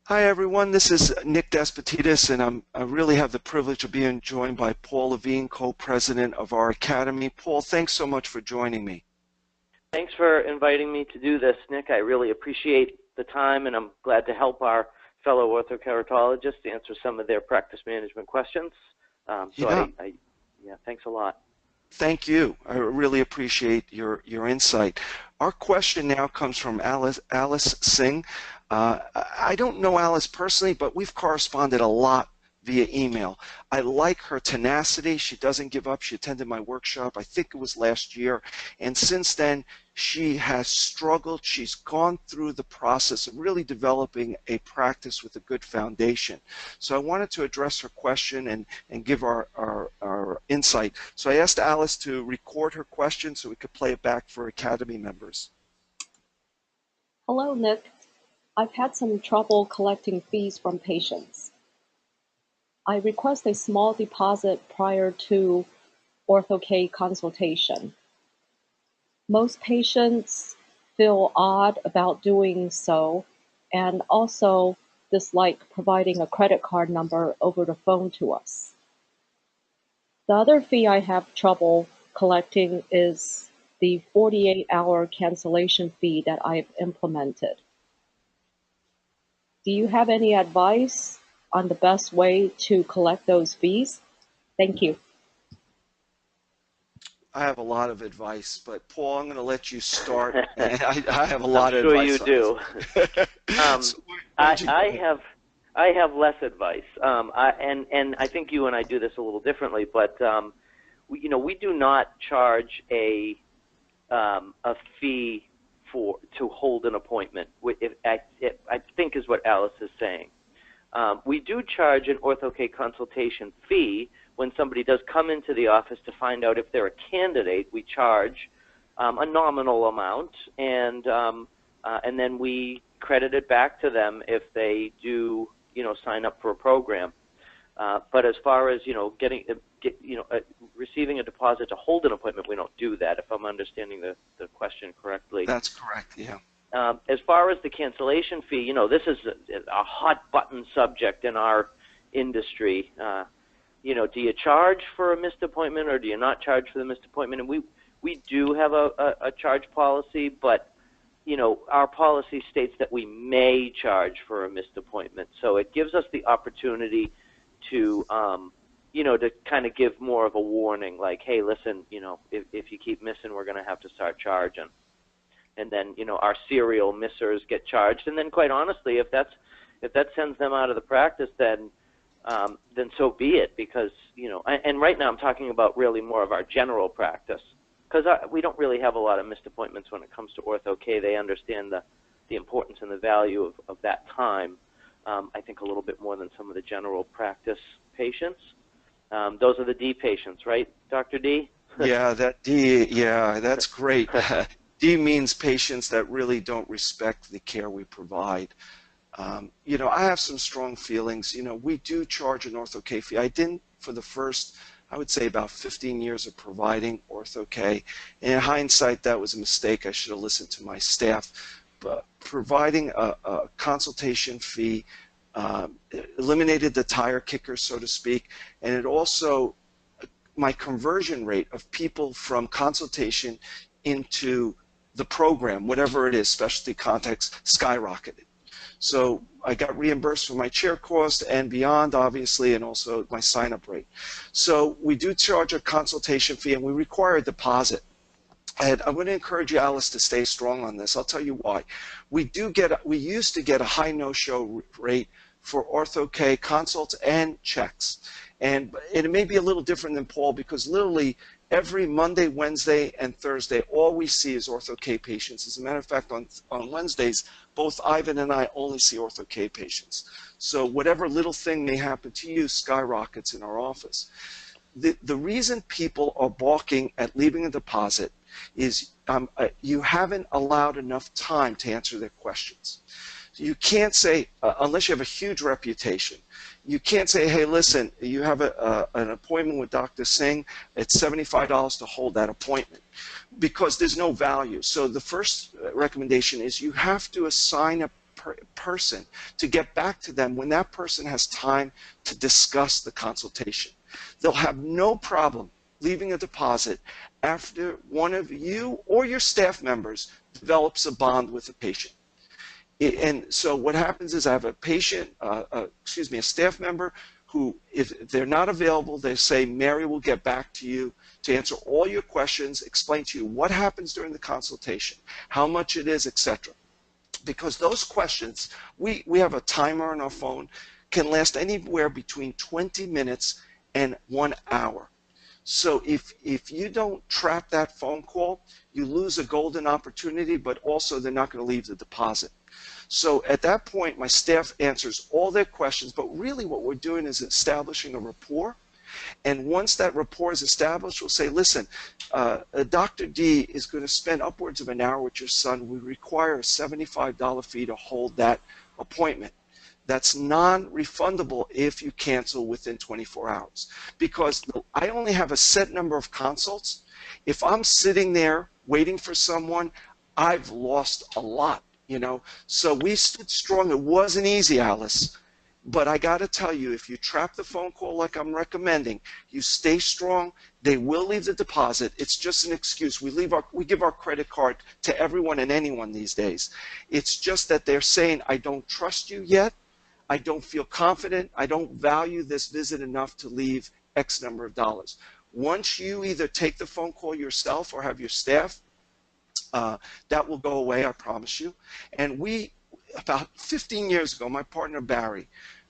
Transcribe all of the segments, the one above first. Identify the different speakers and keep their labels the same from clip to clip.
Speaker 1: Hi everyone, this is Nick Despotidis, and I really have the privilege of being joined by Paul Levine, co-president of our academy. Paul, thanks so much for joining me.
Speaker 2: Thanks for inviting me to do this, Nick. I really appreciate the time, and I'm glad to help our fellow orthokeratologists answer some of their practice management questions.
Speaker 1: Yeah.
Speaker 2: Thanks a lot.
Speaker 1: Thank you. I really appreciate your insight. Our question now comes from Alice Tseng. I don't know Alice personally, but we've corresponded a lot via email. I like her tenacity. She doesn't give up. She attended my workshop, I think it was last year, and since then she has struggled. She's gone through the process of really developing a practice with a good foundation. So I wanted to address her question and give our insight. So I asked Alice to record her question so we could play it back for Academy members.
Speaker 3: Hello, Nick. I've had some trouble collecting fees from patients. I request a small deposit prior to OrthoK consultation. Most patients feel odd about doing so and also dislike providing a credit card number over the phone to us. The other fee I have trouble collecting is the 48-hour cancellation fee that I've implemented. Do you have any advice on the best way to collect those fees? Thank you.
Speaker 1: I have a lot of advice, but Paul, I'm going to let you start. And I have a lot of advice.
Speaker 2: I'm sure you do. I have less advice, and I think you and I do this a little differently. But we do not charge a fee to hold an appointment. I think is what Alice is saying. We do charge an OrthoK consultation fee when somebody does come into the office to find out if they're a candidate. We charge a nominal amount, and then we credit it back to them if they do, sign up for a program. But as far as receiving a deposit to hold an appointment, we don't do that. If I'm understanding the question correctly.
Speaker 1: That's correct. Yeah.
Speaker 2: As far as the cancellation fee, this is a hot button subject in our industry. Do you charge for a missed appointment or do you not charge for the missed appointment? And we do have a charge policy, but our policy states that we may charge for a missed appointment. So it gives us the opportunity to to kind of give more of a warning, like, hey, listen, if you keep missing, we're going to have to start charging. And then, our serial missers get charged. And then, quite honestly, if that sends them out of the practice, then so be it. Because and right now I'm talking about really more of our general practice, because we don't really have a lot of missed appointments when it comes to OrthoK. They understand the importance and the value of that time. I think a little bit more than some of the general practice patients. Those are the D patients, right, Dr. D?
Speaker 1: Yeah, that D. Yeah, that's great. D means patients that really don't respect the care we provide. I have some strong feelings. We do charge an OrthoK fee. I didn't for the first, I would say, about 15 years of providing OrthoK. In hindsight, that was a mistake. I should have listened to my staff. But providing a consultation fee eliminated the tire kicker, so to speak, and it also, my conversion rate of people from consultation into the program, whatever it is, specialty contacts, skyrocketed. So I got reimbursed for my chair cost and beyond, obviously, and also my sign-up rate. So we do charge a consultation fee, and we require a deposit. And I'm going to encourage you, Alice, to stay strong on this. I'll tell you why. We used to get a high no-show rate for OrthoK consults and checks. And it may be a little different than Paul, because literally every Monday, Wednesday, and Thursday, all we see is OrthoK patients. As a matter of fact, on Wednesdays, both Ivan and I only see OrthoK patients. So whatever little thing may happen to you skyrockets in our office. The reason people are balking at leaving a deposit is you haven't allowed enough time to answer their questions. You can't say, unless you have a huge reputation, you can't say, hey, listen, you have an appointment with Dr. Tseng, it's $75 to hold that appointment, because there's no value. So the first recommendation is you have to assign a person to get back to them when that person has time to discuss the consultation. They'll have no problem leaving a deposit after one of you or your staff members develops a bond with the patient. And so what happens is I have a patient, a staff member who, if they're not available, they say, Mary will get back to you to answer all your questions, explain to you what happens during the consultation, how much it is, etc. Because those questions, we have a timer on our phone, can last anywhere between 20 minutes and 1 hour. So if you don't trap that phone call, you lose a golden opportunity, but also they're not going to leave the deposit. So at that point, my staff answers all their questions, but really what we're doing is establishing a rapport. And once that rapport is established, we'll say, listen, Dr. D is going to spend upwards of an hour with your son. We require a $75 fee to hold that appointment. That's non-refundable if you cancel within 24 hours. Because I only have a set number of consults. If I'm sitting there waiting for someone, I've lost a lot, you know. So we stood strong. It wasn't easy, Alice. But I got to tell you, if you trap the phone call like I'm recommending, you stay strong, they will leave the deposit. It's just an excuse. We give our credit card to everyone and anyone these days. It's just that they're saying, I don't trust you yet. I don't feel confident. I don't value this visit enough to leave X number of dollars. Once you either take the phone call yourself or have your staff, that will go away, I promise you. And about 15 years ago, my partner Barry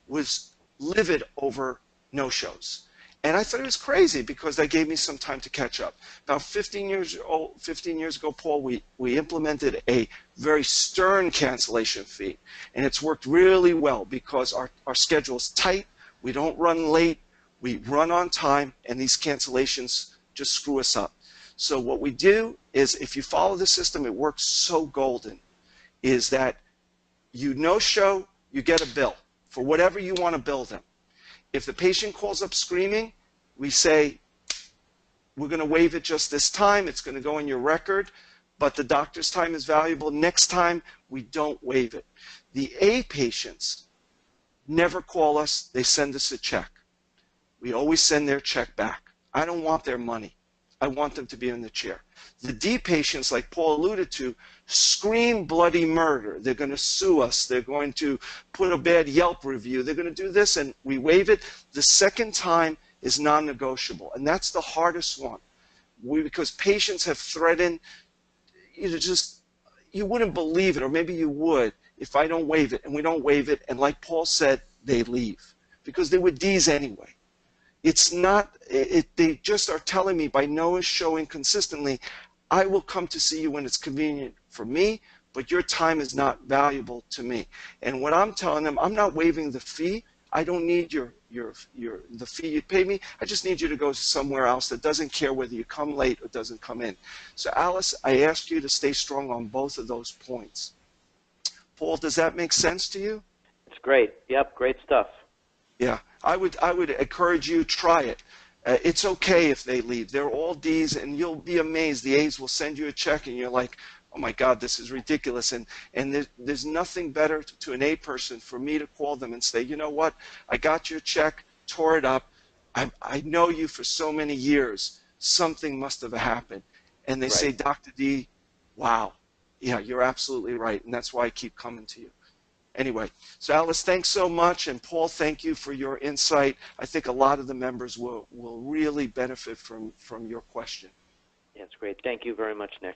Speaker 1: was livid over no-shows. And I thought it was crazy because that gave me some time to catch up. About 15 years ago, Paul, we implemented a very stern cancellation fee. And it's worked really well because our schedule is tight, we don't run late, we run on time, and these cancellations just screw us up. So what we do is, if you follow the system, it works so golden, is that you no-show, you get a bill for whatever you want to bill them. If the patient calls up screaming, we say, we're going to waive it just this time. It's going to go in your record, but the doctor's time is valuable. Next time, we don't waive it. The A patients never call us. They send us a check. We always send their check back. I don't want their money. I want them to be in the chair. The D patients, like Paul alluded to, scream bloody murder. They're going to sue us. They're going to put a bad Yelp review. They're going to do this, and we waive it. The second time is non-negotiable, and that's the hardest one. Because patients have threatened, you wouldn't believe it, or maybe you would, if I don't waive it, and we don't waive it, and like Paul said, they leave, because they were Ds anyway. It's not, they just are telling me by no showing consistently, I will come to see you when it's convenient for me, but your time is not valuable to me. And what I'm telling them, I'm not waiving the fee. I don't need the fee you pay me. I just need you to go somewhere else that doesn't care whether you come late or doesn't come in. So Alice, I ask you to stay strong on both of those points. Paul, does that make sense to you?
Speaker 2: It's great. Yep, great stuff.
Speaker 1: Yeah, I would encourage you, try it. It's okay if they leave. They're all Ds, and you'll be amazed. The A's will send you a check, and you're like, oh my God, this is ridiculous. And there's nothing better to an A person for me to call them and say, you know what, I got your check, tore it up. I know you for so many years. Something must have happened. And they say, Dr. D, wow, yeah, you're absolutely right. And that's why I keep coming to you. Anyway, so Alice, thanks so much, and Paul, thank you for your insight. I think a lot of the members will really benefit from your question.
Speaker 2: Yeah, it's great. Thank you very much, Nick.